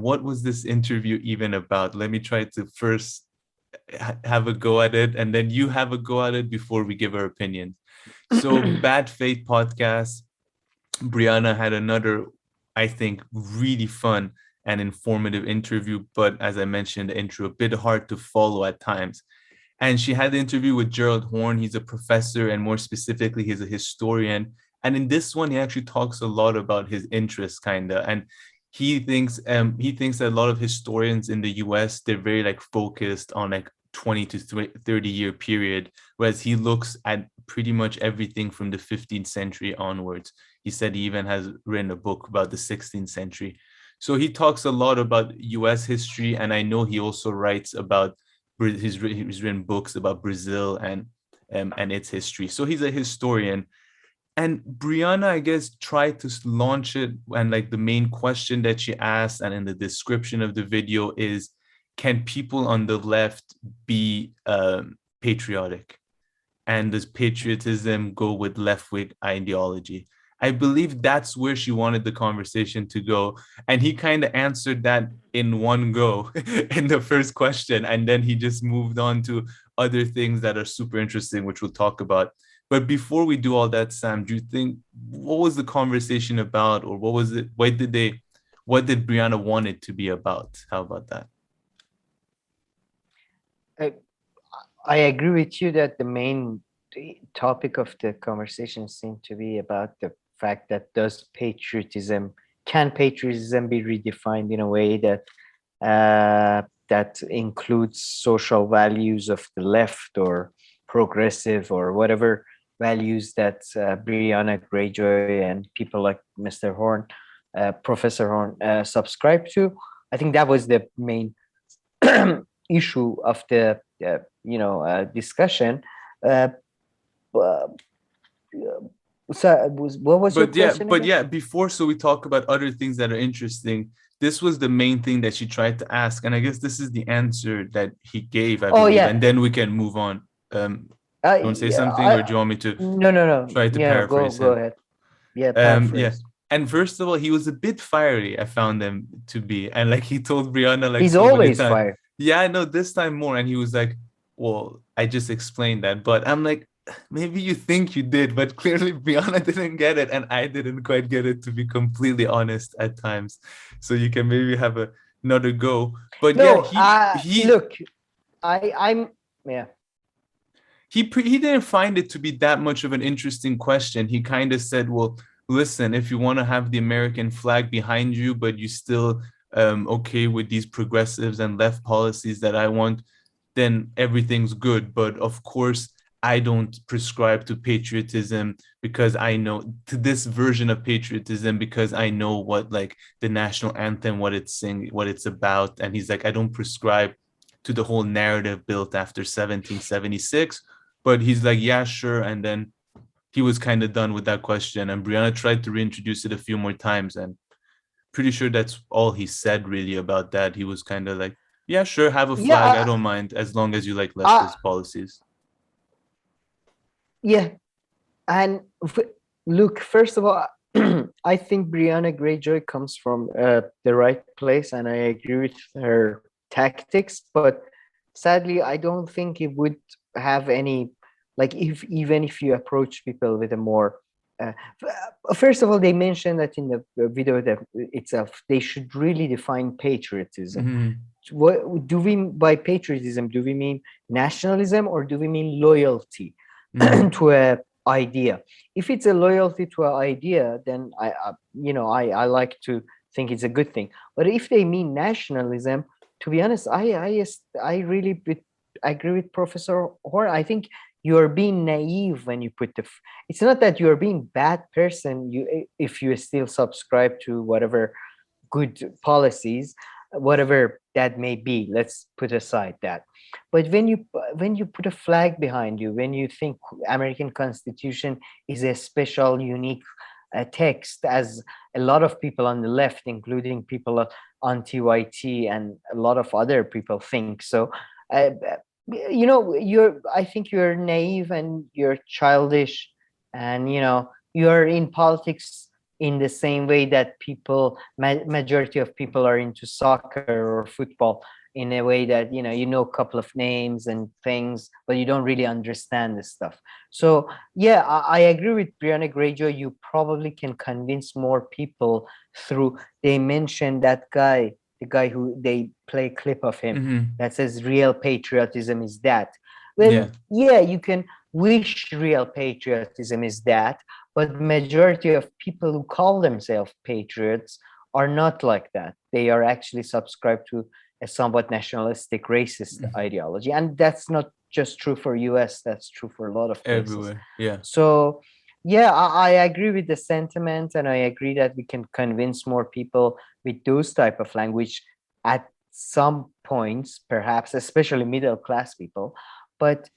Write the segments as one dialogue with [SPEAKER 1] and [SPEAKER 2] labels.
[SPEAKER 1] What was this interview even about? Let me try to first have a go at it, and then you have a go at it before we give our opinions. So, Bad Faith podcast, Briahna had another, I think, really fun and informative interview, but as I mentioned, the intro a bit hard to follow at times. And she had the interview with Gerald Horne. He's a professor, and more specifically, he's a historian. And in this one, he actually talks a lot about his interests, kinda. And he thinks that a lot of historians in the US, they're very like focused on like 20 to 30-year period, whereas he looks at pretty much everything from the 15th century onwards. He said he even has written a book about the 16th century. So he talks a lot about US history, and I know he also writes about he's written books about Brazil and its history. So he's a historian. And Briahna, I guess, tried to launch it. And like the main question that she asked, and in the description of the video, is can people on the left be patriotic? And does patriotism go with left-wing ideology? I believe that's where she wanted the conversation to go. And he kind of answered that in one go in the first question. And then he just moved on to other things that are super interesting, which we'll talk about. But before we do all that, Sam, do you think, what was the conversation about, or what was it? What did Briahna want it to be about? How about that?
[SPEAKER 2] I agree with you that the main topic of the conversation seemed to be about the fact that can patriotism be redefined in a way that that includes social values of the left or progressive or whatever values that Briahna Greyjoy and people like Mr. Horne, Professor Horne, subscribe to. I think that was the main issue of the discussion. So what was your question?
[SPEAKER 1] But yeah, before, so we talk about other things that are interesting. This was the main thing that she tried to ask, and I guess this is the answer that he gave, I believe, and then we can move on. You want to say something, or do you want me to
[SPEAKER 2] no.
[SPEAKER 1] try to paraphrase
[SPEAKER 2] go
[SPEAKER 1] him?
[SPEAKER 2] ahead. Yeah, paraphrase.
[SPEAKER 1] Yeah. And first of all, he was a bit fiery, I found him to be. And like he told Briahna, like,
[SPEAKER 2] he's
[SPEAKER 1] so
[SPEAKER 2] always
[SPEAKER 1] many times,
[SPEAKER 2] fired.
[SPEAKER 1] yeah, I know, this time more. And he was like, well, I just explained that. But I'm like, maybe you think you did, but clearly Briahna didn't get it. And I didn't quite get it, to be completely honest, at times. So you can maybe have another go. But
[SPEAKER 2] no,
[SPEAKER 1] yeah, he
[SPEAKER 2] look, I'm yeah.
[SPEAKER 1] He didn't find it to be that much of an interesting question. He kind of said, well, listen, if you want to have the American flag behind you, but you still okay with these progressives and left policies that I want, then everything's good. But of course, I don't prescribe to patriotism because I know to this version of patriotism because I know what like the national anthem, what it's saying, what it's about. And he's like, I don't prescribe to the whole narrative built after 1776. But he's like, yeah, sure. And then he was kind of done with that question. And Briahna tried to reintroduce it a few more times. And pretty sure that's all he said really about that. He was kind of like, yeah, sure, have a flag. I don't mind as long as you like leftist policies.
[SPEAKER 2] Yeah. And look, first of all, I think Briahna Greyjoy comes from the right place, and I agree with her tactics. But sadly, I don't think it would have any, like, even if you approach people with a more first of all, they mentioned that in the video that itself, they should really define patriotism.
[SPEAKER 1] Mm-hmm.
[SPEAKER 2] What do we mean by patriotism? Do we mean nationalism, or do we mean loyalty to a idea? If it's a loyalty to an idea, then I like to think it's a good thing. But if they mean nationalism, to be honest, I really agree with Professor Horne. I think you're being naive when you put it's not that you're being bad person if you still subscribe to whatever good policies, whatever that may be. Let's put aside that. But when you put a flag behind you, when you think American Constitution is a special, unique text, as a lot of people on the left, including people on TYT and a lot of other people think so, I think you're naive and you're childish, and you're in politics in the same way that majority of people are into soccer or football, in a way that you know a couple of names and things, but you don't really understand this stuff. So yeah, I agree with Briahna Greyjoy. You probably can convince more people through, they mentioned that guy, the guy who they play a clip of him that says real patriotism is that. Well, yeah, you can wish real patriotism is that, but majority of people who call themselves patriots are not like that. They are actually subscribed to a somewhat nationalistic, racist ideology, and that's not just true for US. That's true for a lot of places.
[SPEAKER 1] Everywhere. Yeah.
[SPEAKER 2] So yeah, I agree with the sentiment, and I agree that we can convince more people with those type of language at some points, perhaps, especially middle class people. But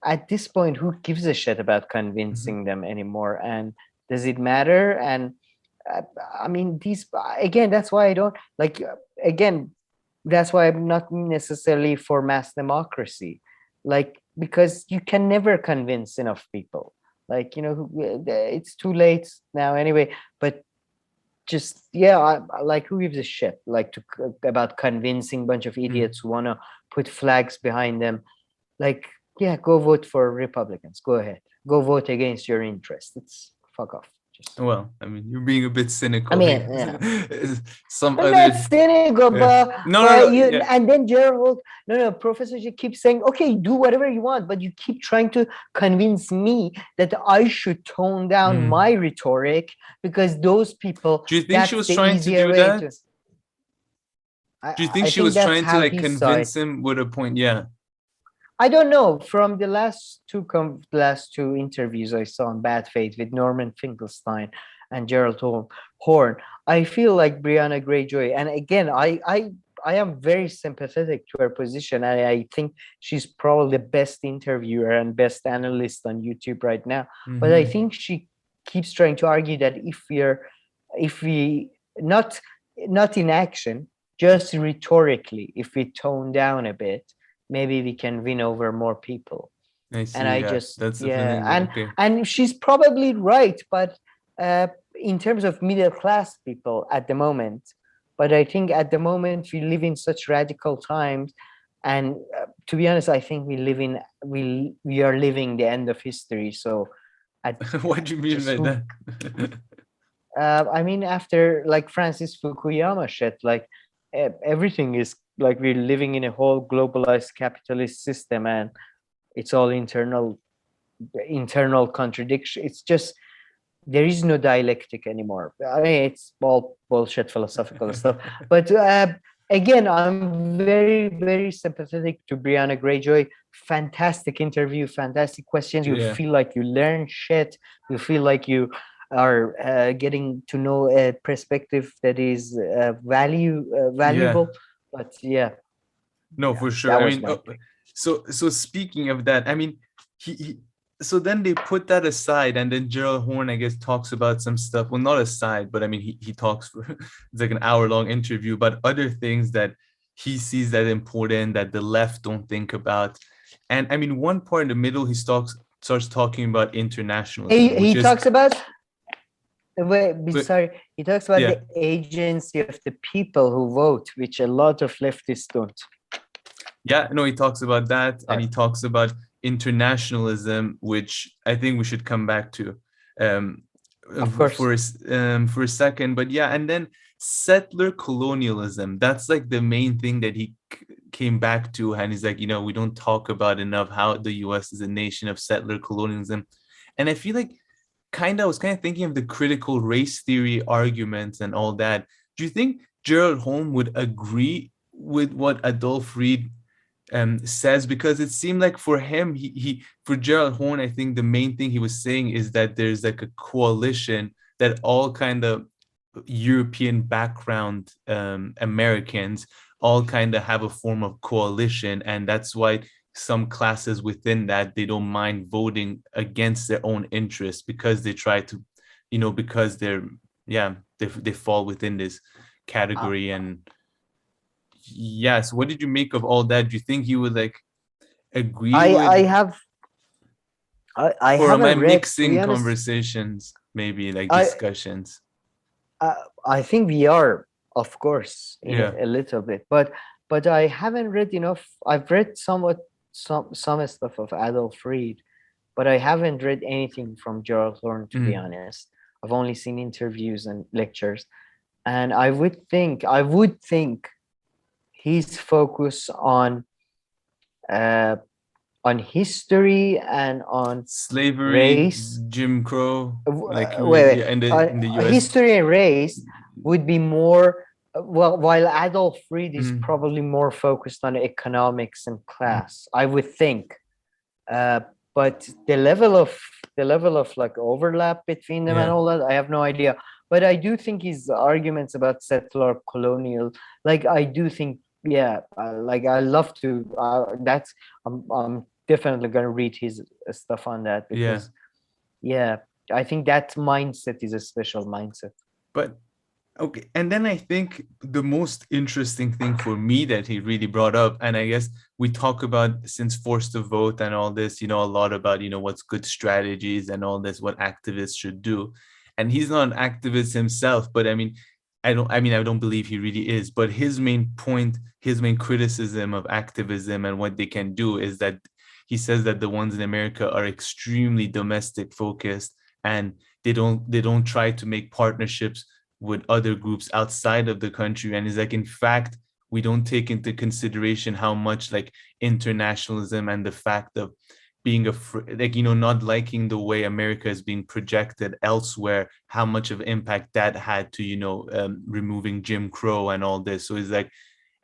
[SPEAKER 2] at this point, who gives a shit about convincing them anymore? And does it matter? And I mean, these, again, that's why I don't like, again, that's why I'm not necessarily for mass democracy, like, because you can never convince enough people. Like, it's too late now anyway. But just, yeah, like, who gives a shit, like, about convincing a bunch of idiots who want to put flags behind them? Like, yeah, go vote for Republicans. Go ahead. Go vote against your interests. It's fuck off.
[SPEAKER 1] Well, I mean, you're being a bit cynical.
[SPEAKER 2] I mean,
[SPEAKER 1] here.
[SPEAKER 2] yeah.
[SPEAKER 1] Some
[SPEAKER 2] I'm
[SPEAKER 1] other
[SPEAKER 2] not cynical, but
[SPEAKER 1] no,
[SPEAKER 2] you,
[SPEAKER 1] yeah.
[SPEAKER 2] and then Gerald, no, Professor J keeps saying, okay, do whatever you want, but you keep trying to convince me that I should tone down my rhetoric because those people.
[SPEAKER 1] Do you think she was trying to do that? Do you think she was trying to like convince him with a point? Yeah.
[SPEAKER 2] I don't know. From the last two interviews I saw on Bad Faith with Norman Finkelstein and Gerald Horne, I feel like Briahna Greyjoy, and again, I am very sympathetic to her position, and I think she's probably the best interviewer and best analyst on YouTube right now. But I think she keeps trying to argue that if we not in action, just rhetorically, if we tone down a bit, maybe we can win over more people.
[SPEAKER 1] I see,
[SPEAKER 2] and I
[SPEAKER 1] just that's
[SPEAKER 2] and she's probably right, but in terms of middle class people at the moment. But I think at the moment we live in such radical times, and to be honest, I think we are living the end of history. So
[SPEAKER 1] what do you mean by that?
[SPEAKER 2] I mean, after like Francis Fukuyama shit, like everything is like we're living in a whole globalized capitalist system, and it's all internal contradiction. It's just, there is no dialectic anymore. I mean, it's all bullshit philosophical stuff. But again, I'm very, very sympathetic to Briahna Greyjoy. Fantastic interview, fantastic questions. You feel like you learn shit. You feel like you are getting to know a perspective that is valuable. But yeah.
[SPEAKER 1] No, for sure. I mean, so speaking of that, I mean, so then they put that aside, and then Gerald Horne, I guess, talks about some stuff. Well, not aside, but I mean, he talks for it's like an hour-long interview about other things that he sees that important that the left don't think about. And I mean, one part in the middle, he starts talking about internationalism.
[SPEAKER 2] He talks about. He talks about the agency of the people who vote, which a lot of leftists don't.
[SPEAKER 1] Yeah, no, he talks about that, and he talks about internationalism, which I think we should come back to
[SPEAKER 2] of course.
[SPEAKER 1] for a second. But yeah, and then settler colonialism, that's like the main thing that he came back to, and he's like, we don't talk about enough how the US is a nation of settler colonialism. And I feel like I was thinking of the critical race theory arguments and all that. Do you think Gerald Horne would agree with what Adolph Reed says? Because it seemed like for him, for Gerald Horne, I think the main thing he was saying is that there's like a coalition that all kind of European background Americans all kind of have a form of coalition, and that's why some classes within that, they don't mind voting against their own interests because they try to, because they fall within this category. And yes, what did you make of all that? Do you think you would like agree
[SPEAKER 2] I have
[SPEAKER 1] or am I mixing conversations, maybe like discussions?
[SPEAKER 2] I think we are, of course, in
[SPEAKER 1] Yeah.
[SPEAKER 2] a little bit, but I haven't read enough. I've read somewhat some stuff of Adolf Reed, but I haven't read anything from Gerald Horne, to be
[SPEAKER 1] Mm.
[SPEAKER 2] honest. I've only seen interviews and lectures, and I would think his focus uh, on history and on
[SPEAKER 1] Slavery,
[SPEAKER 2] race.
[SPEAKER 1] Jim Crow, like
[SPEAKER 2] Wait,
[SPEAKER 1] yeah, in the US.
[SPEAKER 2] history and race would be more, well, while Adolf Reed is
[SPEAKER 1] Mm.
[SPEAKER 2] probably more focused on economics and
[SPEAKER 1] Mm.
[SPEAKER 2] class, I would think. Uh, but the level of like overlap between them and
[SPEAKER 1] Yeah.
[SPEAKER 2] all that, I have no idea. But I do think his arguments about settler colonial, like I do think, yeah, like I love to. I'm definitely gonna read his stuff on that,
[SPEAKER 1] Yeah.
[SPEAKER 2] because yeah, I think that mindset is a special mindset.
[SPEAKER 1] But okay, and then I think the most interesting thing for me that he really brought up, and I guess we talk about since forced to vote and all this, a lot about, what's good strategies and all this, what activists should do. And he's not an activist himself, but I don't believe he really is. But his main point, his main criticism of activism and what they can do is that he says that the ones in America are extremely domestic focused, and they don't try to make partnerships with other groups outside of the country. And it's like, in fact, we don't take into consideration how much like internationalism and the fact of being like, not liking the way America is being projected elsewhere, how much of impact that had to, removing Jim Crow and all this. So it's like,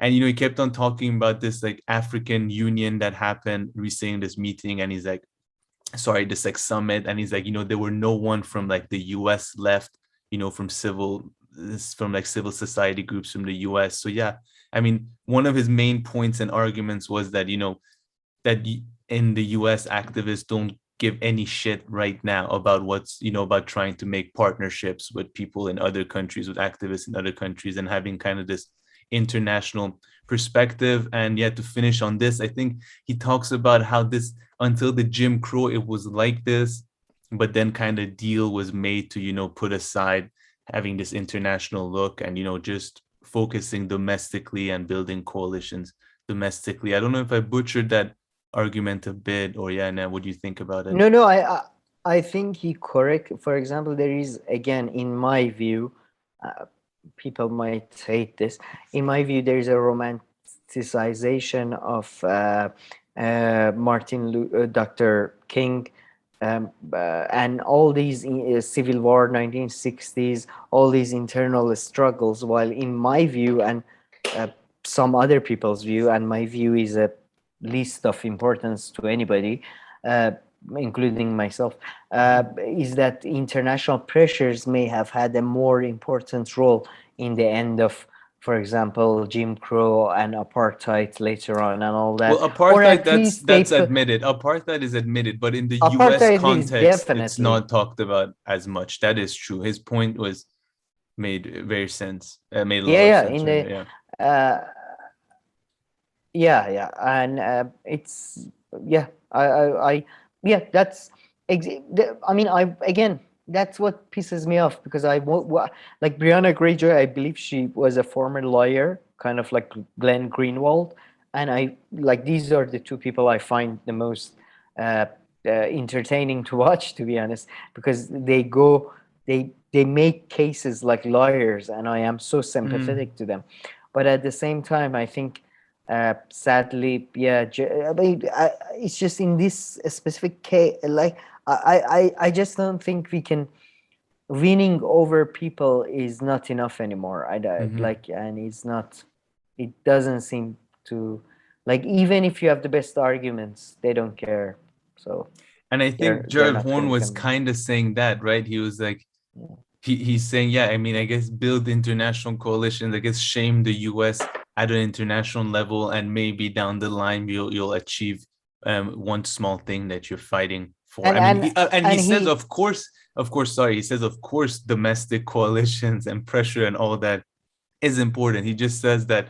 [SPEAKER 1] and he kept on talking about this like African Union that happened recently in this meeting, and he's like, sorry, this like summit, and he's like, there were no one from like the US left, from like civil society groups from the US. So yeah, I mean, one of his main points and arguments was that, that in the US, activists don't give any shit right now about what's, about trying to make partnerships with people in other countries, with activists in other countries, and having kind of this international perspective. And yet, to finish on this, I think he talks about how this, until the Jim Crow, it was like this, but then kind of deal was made to, put aside having this international look and, just focusing domestically and building coalitions domestically. I don't know if I butchered that argument a bit, or yeah, now what do you think about it?
[SPEAKER 2] No, I think he correct. For example, there is, again, in my view, uh, people might hate this. In my view, there is a romanticization of Dr. King, and all these Civil War, 1960s, all these internal struggles. While in my view, and uh, some other people's view, and my view is a least of importance to anybody, uh, including myself, is that international pressures may have had a more important role in the end of, for example, Jim Crow and apartheid later on and all that.
[SPEAKER 1] Well,
[SPEAKER 2] Or
[SPEAKER 1] apartheid,
[SPEAKER 2] at
[SPEAKER 1] that's
[SPEAKER 2] least they
[SPEAKER 1] that's admitted. Apartheid is admitted, but in the US
[SPEAKER 2] apartheid is
[SPEAKER 1] context, it's
[SPEAKER 2] definitely,
[SPEAKER 1] not talked about as much. That is true. His point was made very sense. Made a lot of
[SPEAKER 2] yeah,
[SPEAKER 1] sense,
[SPEAKER 2] in
[SPEAKER 1] right?
[SPEAKER 2] the
[SPEAKER 1] Yeah.
[SPEAKER 2] uh, yeah, and it's, yeah, yeah, that's I mean, I again, that's what pisses me off, because like Briahna Joy Gray, I believe she was a former lawyer, kind of like Glenn Greenwald, and I like, these are the two people I find the most uh, entertaining to watch, to be honest, because they make cases like lawyers, and I am so
[SPEAKER 1] Mm.
[SPEAKER 2] sympathetic to them. But at the same time, I think, sadly, yeah, I mean, it's just in this specific case, like I just don't think we can, winning over people is not enough anymore.
[SPEAKER 1] Hmm.
[SPEAKER 2] Like, and it's not, it doesn't seem to, like, even if you have the best arguments, they don't care. So
[SPEAKER 1] And I think
[SPEAKER 2] they're
[SPEAKER 1] Gerald
[SPEAKER 2] not
[SPEAKER 1] Horne
[SPEAKER 2] going to
[SPEAKER 1] was
[SPEAKER 2] come.
[SPEAKER 1] kind of saying that, right? He was like,
[SPEAKER 2] Yeah.
[SPEAKER 1] he's saying, yeah, I mean, I guess build international coalitions, I guess shame the US at an international level, and maybe down the line you'll achieve one small thing that you're fighting for.
[SPEAKER 2] and
[SPEAKER 1] I mean,
[SPEAKER 2] and
[SPEAKER 1] and he
[SPEAKER 2] and
[SPEAKER 1] says,
[SPEAKER 2] he
[SPEAKER 1] of course, sorry, he says, of course, domestic coalitions and pressure and all that is important. He just says that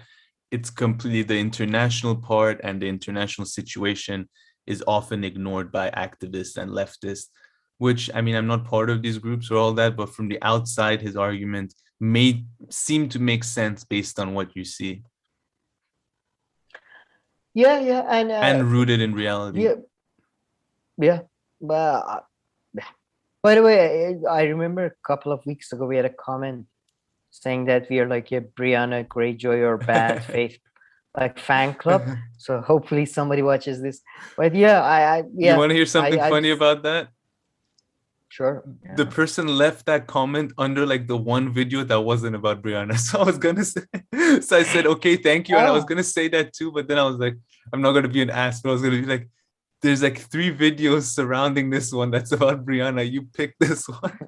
[SPEAKER 1] it's completely the international part, and the international situation is often ignored by activists and leftists, which, I mean, I'm not part of these groups or all that, but from the outside, his argument seem to make sense based on what you see
[SPEAKER 2] Yeah,
[SPEAKER 1] and rooted in reality.
[SPEAKER 2] yeah. But by the way, I remember a couple of weeks ago we had a comment saying that we are like a Briahna Joy or Bad Faith like fan club. So hopefully somebody watches this. But yeah,
[SPEAKER 1] You want to hear something funny about that?
[SPEAKER 2] Sure.
[SPEAKER 1] The person left that comment under like the one video that wasn't about Briahna. So I was gonna say, so I said, okay, thank you. And I was gonna say that too, but then I was like, I'm not gonna be an ass, but I was gonna be like, there's like 3 videos surrounding this one that's about Briahna. You pick this one.